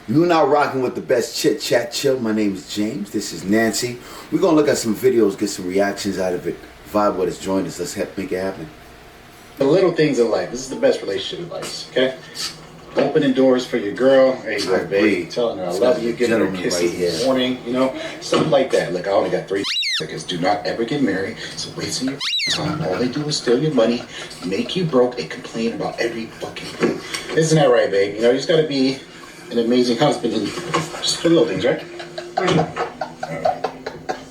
You're now rocking with the best chit chat chill. My name is James. This is Nancy. We're gonna look at some videos, get some reactions out of it. Vibe with us, join us. Let's make it happen. The little things in life. This is the best relationship advice. Okay. Opening doors for your girl. There you go, babe. Telling her I love you. Giving her kisses in the morning. You know, something like that. Look, I only got 3 seconds. Do not ever get married. It's a waste of your time. All they do is steal your money, make you broke, and complain about every fucking thing. Isn't that right, babe? You know, you just gotta be an amazing husband and just the little things, right?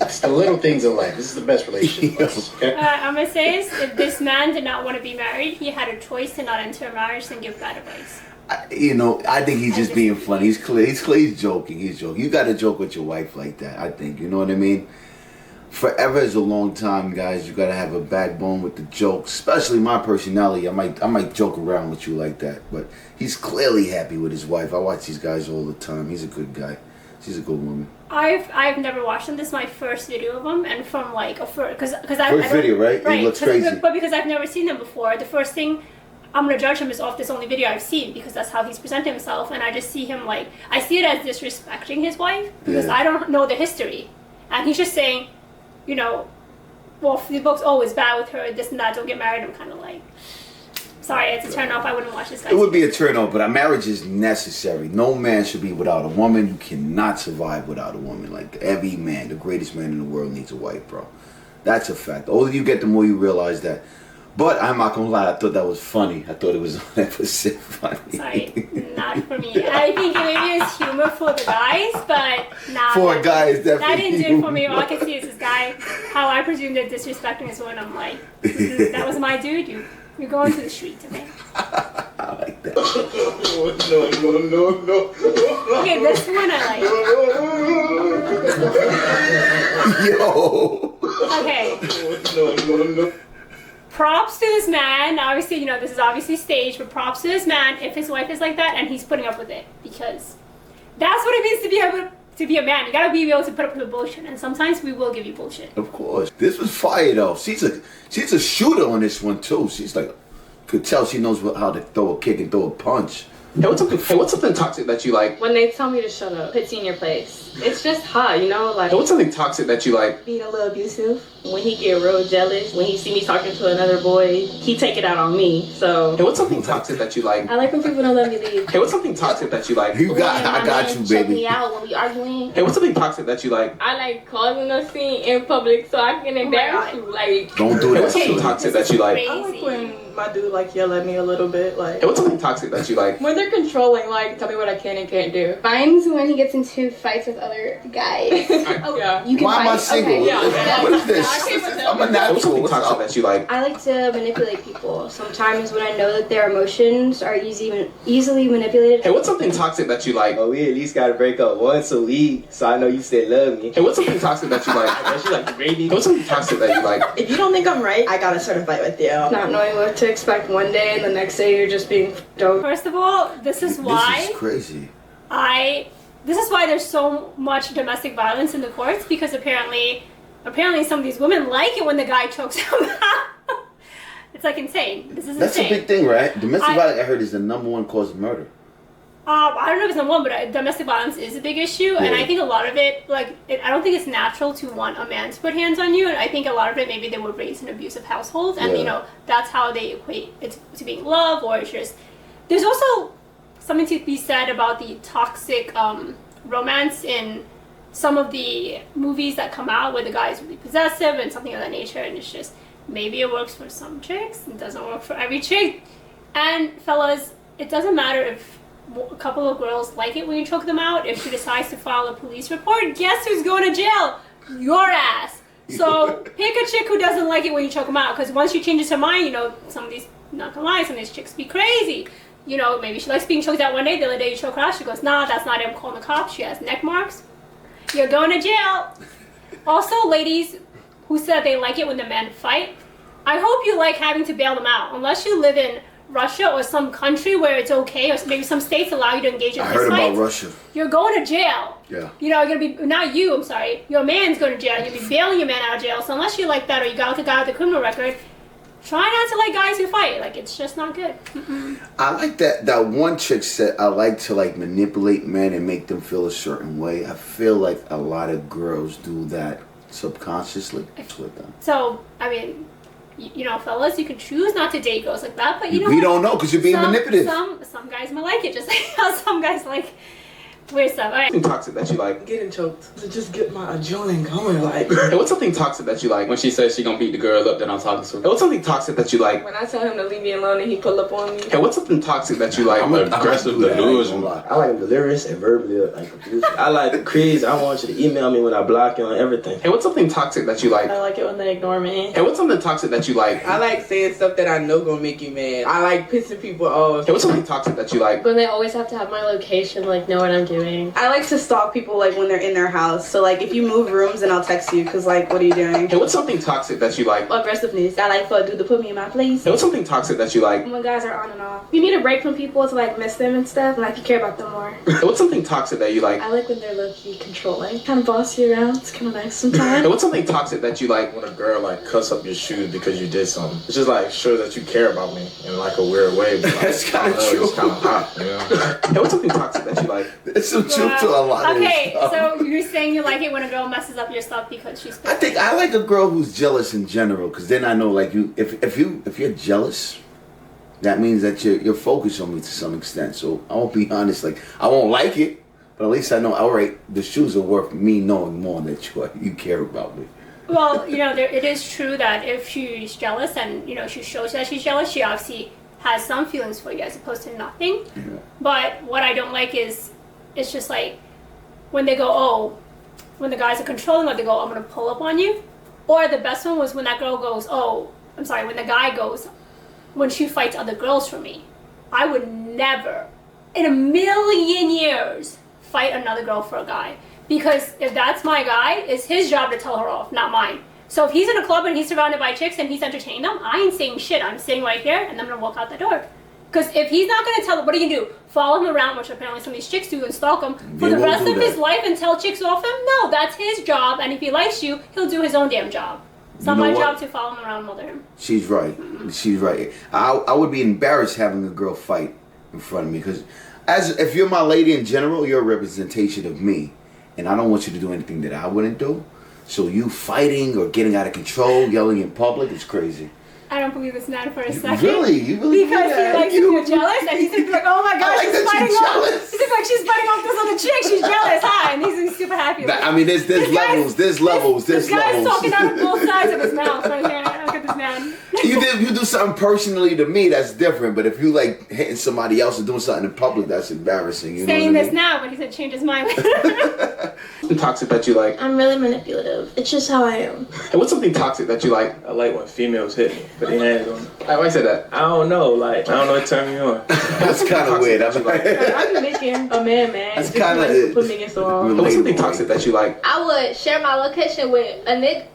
It's the little things in life. This is the best relationship advice. Okay. I'm gonna say is, if this man did not want to be married, he had a choice to not enter a marriage and give bad advice. I think he's just being funny. He's joking. He's joking. You gotta joke with your wife like that, I think. You know what I mean? Forever is a long time, guys. You gotta have a backbone with the jokes. Especially my personality. I might joke around with you like that. But he's clearly happy with his wife. I watch these guys all the time. He's a good guy. She's a good woman. I've never watched him. This is my first video of him, and from like first video, right? He looks crazy. But because I've never seen him before, the first thing I'm gonna judge him is off this only video I've seen, because that's how he's presenting himself, and I just see him like, I see it as disrespecting his wife because I don't know the history, and he's just saying, you know, well, the book's always bad with her, this and that, don't get married. I'm kind of like, sorry, it's a turn off. I wouldn't watch this guy. It would be a turn off, but a marriage is necessary. No man should be without a woman. You cannot survive without a woman. Like, every man, the greatest man in the world, needs a wife, bro. That's a fact. The older you get, the more you realize that. But I'm not gonna lie, I thought that was funny. I thought it was 100% funny. Sorry, not for me. I think it maybe is humor for the guys, but not for a guy, it's definitely that didn't do it for me. All I can see is this guy, how I presume they're disrespecting his woman. I'm like, that was my dude. You're going to the street today. I like that. No. Okay, this one I like. Yo. Okay. Props to this man. Obviously, you know, this is obviously staged, but props to this man if his wife is like that and he's putting up with it, because that's what it means to be able to be a man. You gotta be able to put up with the bullshit, and sometimes we will give you bullshit. Of course. This was fire though. She's a shooter on this one too. She's like, could tell she knows how to throw a kick and throw a punch. Hey, what's something toxic that you like? When they tell me to shut up, put you in your place. It's just hot, you know? Like, Hey, what's something toxic that you like? being a little abusive. When he get real jealous, when he see me talking to another boy, he take it out on me. So Hey, what's something toxic that you like? I like when people don't let me leave. Hey, what's something toxic that you like? I got you, Check baby. me out when we arguing. Hey, what's something toxic that you like? I like causing a scene in public so I can embarrass you. Like, Don't do Hey, that. what's something toxic that you like? Crazy. I like when my dude like yell at me a little bit, like Hey, what's something toxic that you like? when they're controlling, like, tell me what I can and can't do. Mine's when he gets into fights with other guys. Yeah. You can Why am I fight? single? Okay. Yeah. What is this? I came with them. I'm a Hey, what's natural. something What's toxic up? that you like? I like to manipulate people. Sometimes when I know that their emotions are easily manipulated. Hey, what's something toxic that you like? Oh, we at least gotta break up once a week, so I know you still love me. Hey, what's something toxic that you like? I guess you like the baby. Hey, what's something toxic that you like? if you don't think I'm right, I gotta start a fight with you. Not knowing what to expect one day and the next day you're just being dope. First of all, this is why This is crazy. this is why there's so much domestic violence in the courts, because apparently some of these women like it when the guy chokes them out. It's like insane. This is That's insane. a big thing, right? Domestic violence, I heard, is the #1 cause of murder. I don't know if it's number one, but domestic violence is a big issue, and I think a lot of it, I don't think it's natural to want a man to put hands on you, and I think a lot of it, maybe they were raised in abusive households, and you know, that's how they equate it to being love, or it's just, there's also something to be said about the toxic romance in some of the movies that come out where the guy is really possessive and something of that nature, and it's just, maybe it works for some chicks, it doesn't work for every chick. And fellas, it doesn't matter if a couple of girls like it when you choke them out. If she decides to file a police report, guess who's going to jail? Your ass. So pick a chick who doesn't like it when you choke them out, because once she changes her mind, you know, some of these, not gonna lie, some of these chicks be crazy. You know, maybe she likes being choked out one day, the other day you choke her out, she goes, nah, that's not it, I'm calling the cops, she has neck marks. You're going to jail. Also, ladies who said they like it when the men fight, I hope you like having to bail them out. Unless you live in Russia or some country where it's okay, or maybe some states allow you to engage in I fist heard fights, about Russia. you're going to jail. Yeah. You know, you're gonna be, not you, I'm sorry, your man's going to jail. You'll be bailing your man out of jail. So unless you like that, or you got the guy with the criminal record, try not to like guys who fight. Like, it's just not good. I like that one chick said, I like to like manipulate men and make them feel a certain way. I feel like a lot of girls do that subconsciously with them. So, I mean, you know, fellas, you can choose not to date girls like that, but you know We what? don't know because you're being manipulative. Some guys might like it, just like how some guys like weird stuff. All right. Something toxic that you like. Getting choked to just get my adrenaline going, like. Hey, what's something toxic that you like? When she says she gonna beat the girl up, then I'm talking to her. Hey, what's something toxic that you like? When I tell him to leave me alone and he pull up on me. Hey, what's something toxic that you like? I'm aggressive, delusional. I like them delirious and verbally like abusive. I like the creeds. I want you to email me when I block you on everything. Hey, what's something toxic that you like? I like it when they ignore me. Hey, what's something toxic that you like? I like saying stuff that I know gonna make you mad. I like pissing people off. Hey, what's something toxic that you like? When they always have to have my location, like know what I'm doing. I like to stalk people like when they're in their house. So like if you move rooms, then I'll text you because like what are you doing? Hey, what's something toxic that you like? Aggressiveness. I like for a dude to put me in my place. Hey, what's something toxic that you like? When guys are on and off. You need a break from people to like miss them and stuff, and like you care about them more. Hey, what's something toxic that you like? I like when they're low-key controlling. Kind of boss you around. It's kind of nice Hey, sometimes. what's something toxic that you like? When a girl like cuss up your shoes because you did something, it's just like show that you care about me in like a weird way. But, like, That's kinda I don't know, true. It's kind of hot, you know. Hey, what's something toxic that you like? There's some truth to a lot of Okay, this stuff. so you're saying you like it when a girl messes up your stuff because she's I think I like a girl who's jealous in general, because then I know, like, if you're jealous, that means that you're focused on me to some extent. So I'll be honest, like, I won't like it, but at least I know, all right, the shoes are worth me knowing more that you care about me. Well, you know, it is true that if she's jealous and, you know, she shows that she's jealous, she obviously has some feelings for you as opposed to nothing. Yeah. But what I don't like is, it's just like, when they go, oh, when the guys are controlling, or they go, I'm going to pull up on you. Or the best one was when that girl goes, oh, I'm sorry, when the guy goes, when she fights other girls for me. I would never, in a million years, fight another girl for a guy. Because if that's my guy, it's his job to tell her off, not mine. So if he's in a club and he's surrounded by chicks and he's entertaining them, I ain't saying shit. I'm sitting right here and I'm going to walk out the door. Because if he's not going to tell them, what are you going to do? Follow him around, which apparently some of these chicks do, and stalk him for They the won't rest do of his that. life and tell chicks off him? No, that's his job. And if he likes you, he'll do his own damn job. It's not You know my what? job to follow him around and mother him. She's right. She's right. I would be embarrassed having a girl fight in front of me, because if you're my lady in general, you're a representation of me, and I don't want you to do anything that I wouldn't do. So you fighting or getting out of control, yelling in public, is crazy. I don't believe this man for a second. Really? You really Because he likes to be jealous, and he's gonna be like, oh my I gosh, like she's that fighting you're off. jealous. He's like, she's fighting off this other chick. She's jealous, huh? And he's super happy. I mean, there's levels. There's levels. This There's guy's levels. talking out of both sides of his mouth right here. Look at this man. You do something personally to me, that's different. But if you like hitting somebody else or doing something in public, that's embarrassing. You Saying know what I this mean? now, but he said change his mind. Something toxic that you like? I'm really manipulative. It's just how I am. Hey, what's something toxic that you like? I like when females hit me, put their hands on me. Why I say that? I don't know, like, I don't know what turn me on. That's kind of weird. I'm like, I be making a man mad. That's just kinda like it. put me against the wall. Hey, what's something toxic that you like? I would share my location with a nigga,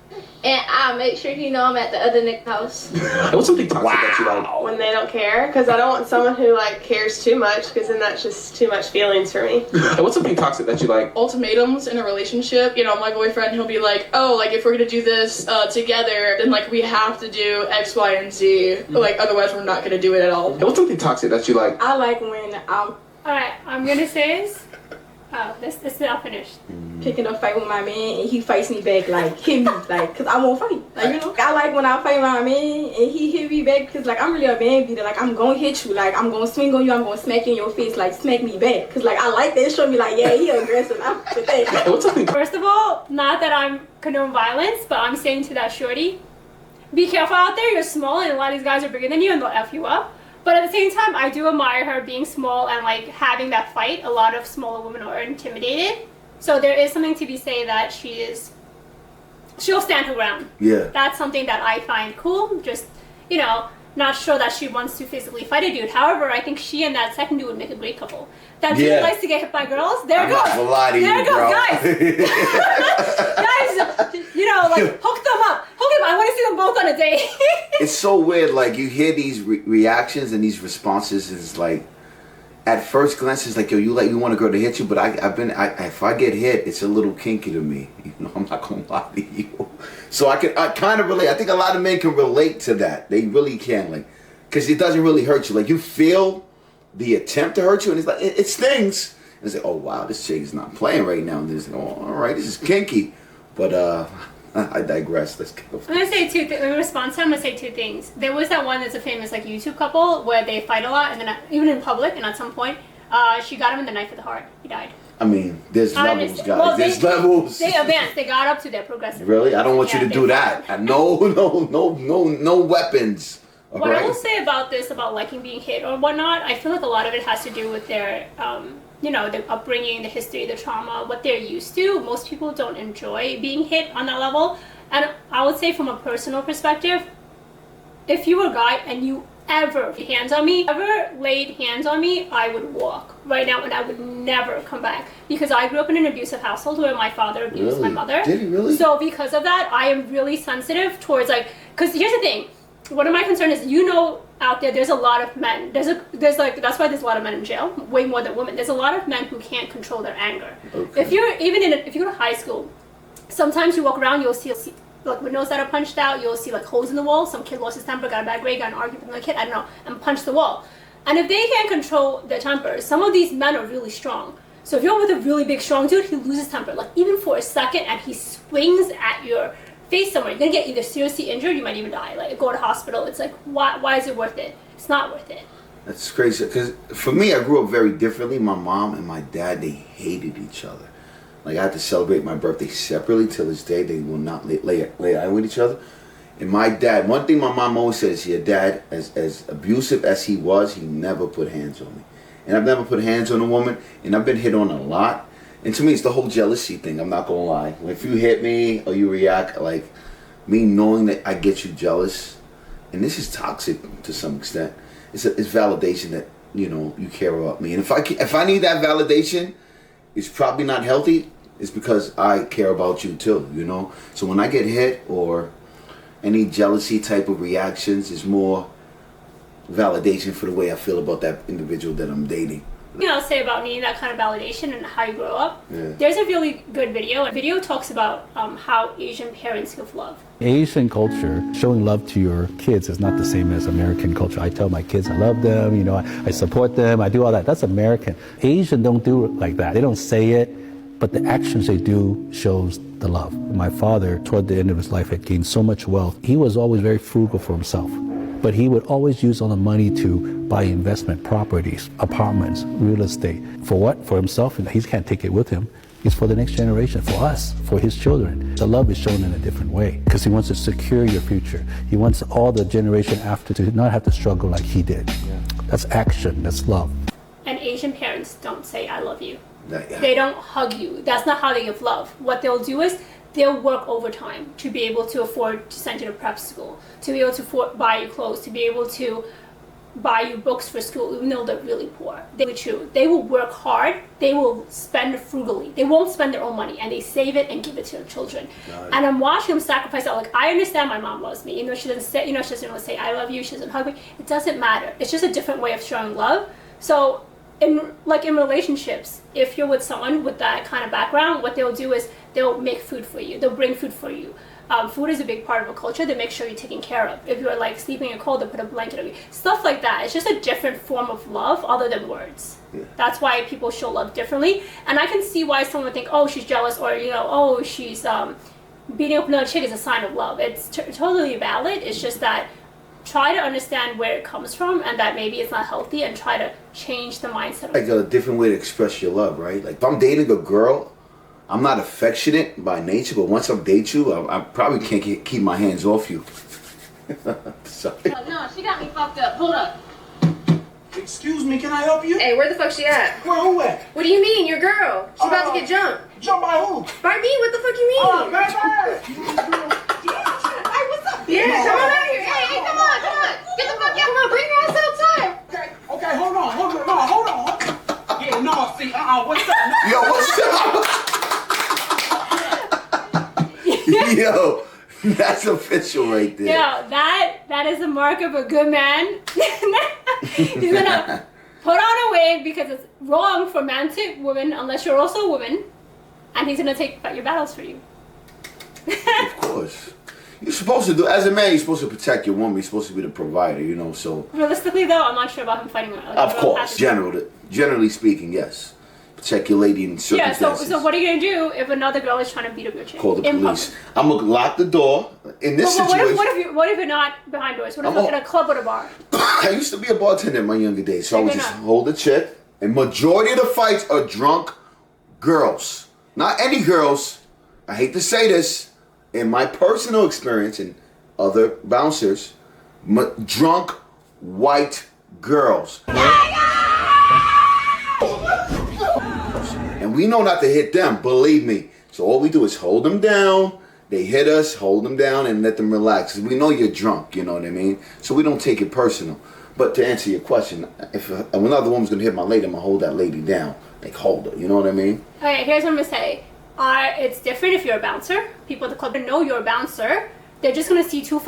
and I'll make sure he know I'm at the other nigga house. Hey, what's something toxic that you like? When they don't care, because I don't want someone who like cares too much, because then that's just too much feelings for me. Hey, what's something toxic that you like? Ultimatums in a relationship. You know, my boyfriend, he'll be like, oh, like if we're gonna do this together, then like we have to do X, Y, and Z. Like otherwise we're not gonna do it at all. Hey, what's something toxic that you like? I like when I'm Alright, I'm gonna say this. Oh, this is not finished. picking a fight with my man and he fights me back, like hit me, like, cause I won't fight, like, you know. I like when I fight my man and he hit me back, cause like I'm really a man beater, like I'm gonna hit you, like I'm gonna swing on you, I'm gonna smack you in your face, like smack me back, cause like I like that. Show me like, yeah, he aggressive. I'm with that. Hey, what's something? First of all, not that I'm condone violence, but I'm saying to that shorty, be careful out there, you're small and a lot of these guys are bigger than you and they'll F you up. But at the same time, I do admire her being small and like having that fight. A lot of smaller women are intimidated. So there is something to be said that she'll stand her ground. Yeah. That's something that I find cool. Just, you know, not sure that she wants to physically fight a dude. However, I think she and that second dude would make a great couple. That dude Yeah. likes to get hit by girls. There it I'm goes. not gonna lie to There you, it goes, bro. Guys, you know, like hook them up. Hook them up. I want to see them both on a date. It's so weird. Like you hear these reactions and these responses, and it's like, at first glance, it's like, yo, you want a girl to hit you, but if I get hit, it's a little kinky to me. You know, I'm not gonna lie to you. So I kind of relate. I think a lot of men can relate to that. They really can, like, because it doesn't really hurt you. Like, you feel the attempt to hurt you, and it's like it stings. And it's like, oh wow, this chick is not playing right now. And it's like, oh, all right, this is kinky. But I digress. Let's go. I'm gonna say two things. In response to, I'm gonna say two things. There was that one that's a famous like YouTube couple where they fight a lot, and then even in public, and at some point, she got him in the knife of the heart. He died. I mean, there's levels, guys. Well, there's levels. They advanced. They got up to their progressive. Really? I don't want you to do that. No weapons. What I will say about this, about liking being hit or whatnot, I feel like a lot of it has to do with their, the upbringing, the history, the trauma, what they're used to. Most people don't enjoy being hit on that level. And I would say from a personal perspective, if you were a guy and you ever laid hands on me, I would walk right now and I would never come back. Because I grew up in an abusive household where my father abused my mother. Did he really? So because of that, I am really sensitive towards because here's the thing. One of my concerns is, out there, there's a lot of men. That's why there's a lot of men in jail, way more than women. There's a lot of men who can't control their anger. Okay. If you go to high school, sometimes you walk around, you'll see windows that are punched out. You'll see holes in the wall. Some kid lost his temper, got a bad grade, got an argument with a kid, I don't know, and punched the wall. And if they can't control their temper, some of these men are really strong. So if you're with a really big, strong dude, he loses temper, even for a second, and he swings at your face somewhere. You're gonna get either seriously injured, you might even die. Go to hospital. It's why is it worth it? It's not worth it. That's crazy. Because for me, I grew up very differently. My mom and my dad, they hated each other. I had to celebrate my birthday separately. Till this day, they will not lay eye with each other. And my dad, one thing my mom always says, your dad, as abusive as he was, he never put hands on me. And I've never put hands on a woman, and I've been hit on a lot. And to me, it's the whole jealousy thing. I'm not gonna lie. If you hit me or you react, me knowing that I get you jealous, and this is toxic to some extent. It's validation that you care about me. And if I need that validation, it's probably not healthy. It's because I care about you too. So when I get hit or any jealousy type of reactions, is more validation for the way I feel about that individual that I'm dating. I'll say about needing that kind of validation and how you grow up. Yeah. There's a really good video. A video talks about how Asian parents give love. Asian culture, showing love to your kids is not the same as American culture. I tell my kids I love them, I support them, I do all that. That's American. Asian don't do it like that. They don't say it, but the actions they do shows the love. My father, toward the end of his life, had gained so much wealth. He was always very frugal for himself. But he would always use all the money to buy investment properties, apartments, real estate. For what? For himself, and he can't take it with him. It's for the next generation, for us, for his children. The love is shown in a different way because he wants to secure your future. He wants all the generation after to not have to struggle like he did. Yeah. That's action, that's love. And Asian parents don't say, I love you. They don't hug you. That's not how they give love. What they'll do is, they'll work overtime to be able to afford to send you to prep school, to be able to buy you clothes, to be able to buy you books for school, even though they're really poor. They will work hard. They will spend frugally. They won't spend their own money, and they save it and give it to their children. And I'm watching them sacrifice that. I understand my mom loves me. She doesn't say, she doesn't say I love you. She doesn't hug me. It doesn't matter. It's just a different way of showing love. So in relationships, if you're with someone with that kind of background, what they'll do is they'll make food for you. They'll bring food for you. Food is a big part of a culture. They make sure you're taken care of. If you're sleeping in cold, they'll put a blanket on you. Stuff like that. It's just a different form of love other than words. Yeah. That's why people show love differently. And I can see why someone would think, oh, she's jealous, or, oh, she's beating up another chick is a sign of love. It's totally valid. It's just that try to understand where it comes from and that maybe it's not healthy, and try to change the mindset. A different way to express your love, right? If I'm dating a girl, I'm not affectionate by nature, but once I date you, I probably can't keep my hands off you. Sorry. No, she got me fucked up. Hold up. Excuse me, can I help you? Hey, where the fuck she at? Where, who at? What do you mean? Your girl. She about to get jumped. Jumped by who? By me. What the fuck you mean? Oh, baby! Hey, what's up? Yeah, come on out here. Hey, come on. Get the fuck out. Come on, bring your ass outside. Okay, hold on. Yeah, no, see, what's up? Yo, what's up? Yo, that's official right there. Yo, that is the mark of a good man. He's gonna put on a wig because it's wrong for man to woman unless you're also a woman, and he's gonna take your battles for you. Of course. You're supposed to do, as a man, you're supposed to protect your woman. You're supposed to be the provider, you know, so. Realistically, though, I'm not sure about him fighting. Of course, generally speaking, yes. Protect your lady in circumstances. So what are you going to do if another girl is trying to beat up your chick? Call the police. I'm going to lock the door in this situation. What if you're not behind doors? What if you're in a club or a bar? I used to be a bartender in my younger days, so I would just hold the chick. And majority of the fights are drunk girls. Not any girls. I hate to say this. In my personal experience and other bouncers, drunk white girls. And we know not to hit them, believe me. So all we do is hold them down. They hit us, hold them down, and let them relax. We know you're drunk, you know what I mean? So we don't take it personal. But to answer your question, if another woman's going to hit my lady, I'm going to hold that lady down. Like, hold her, you know what I mean? Okay, here's what I'm going to say. It's different if you're a bouncer. People at the club know you're a bouncer. They're just gonna see two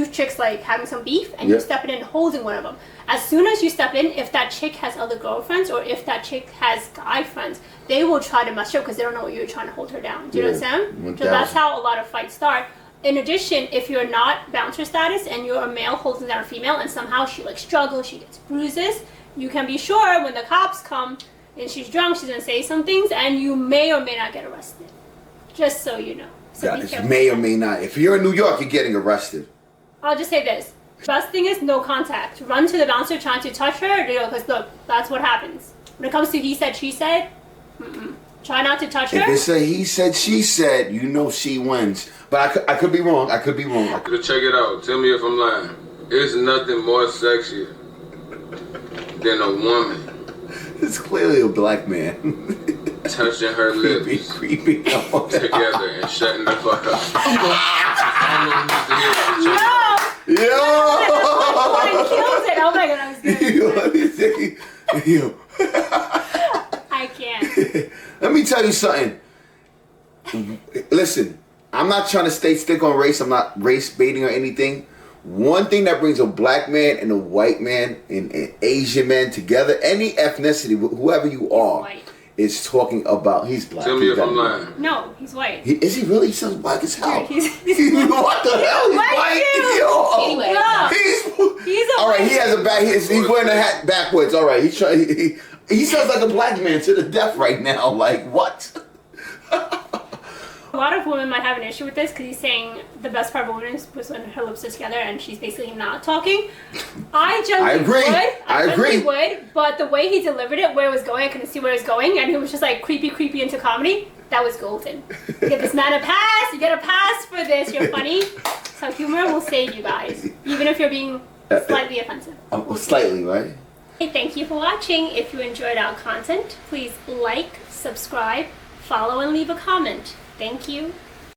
chicks like having some beef, and you're stepping in and holding one of them. As soon as you step in, if that chick has other girlfriends or if that chick has guy friends, they will try to mess you up because they don't know you're trying to hold her down. Do you understand? So that's how a lot of fights start. In addition, if you're not bouncer status and you're a male holding down a female, and somehow she like struggles, she gets bruises, you can be sure when the cops come and she's drunk, she's gonna say some things, and you may or may not get arrested. Just so you know. So may or may not. If you're in New York, you're getting arrested. I'll just say this. Best thing is no contact. Run to the bouncer trying to touch her, because look, that's what happens. When it comes to he said, she said, try not to touch her. If it's a he said, she said, you know she wins. But I could be wrong. I could be wrong. Check it out. Tell me if I'm lying. There's nothing more sexy than a woman. It's clearly a black man. Touching her lips creepy together and shutting the fuck up. Yo! Kills it. Oh my god, I was good. I can't. Let me tell you something. Listen, I'm not trying to stick on race. I'm not race baiting or anything. One thing that brings a black man and a white man and an Asian man together, any ethnicity, whoever you are, is talking about. He's black. Tell me if I'm lying. No, he's white. Is he really? He sounds black as hell. Dude, what the hell? He's white. Anyway, he's a all right. He has a back. He's wearing a hat backwards. All right. He sounds like a black man to the death right now. Like what? A lot of women might have an issue with this because he's saying the best part of a woman is when her lips are together and she's basically not talking. I agree. Would, but the way he delivered it, where it was going, I couldn't see where it was going, and he was just like creepy into comedy. That was golden. You give this man a pass. You get a pass for this. You're funny. So humor will save you guys, even if you're being slightly offensive. Slightly, right? Hey, thank you for watching. If you enjoyed our content, please like, subscribe, follow, and leave a comment. Thank you.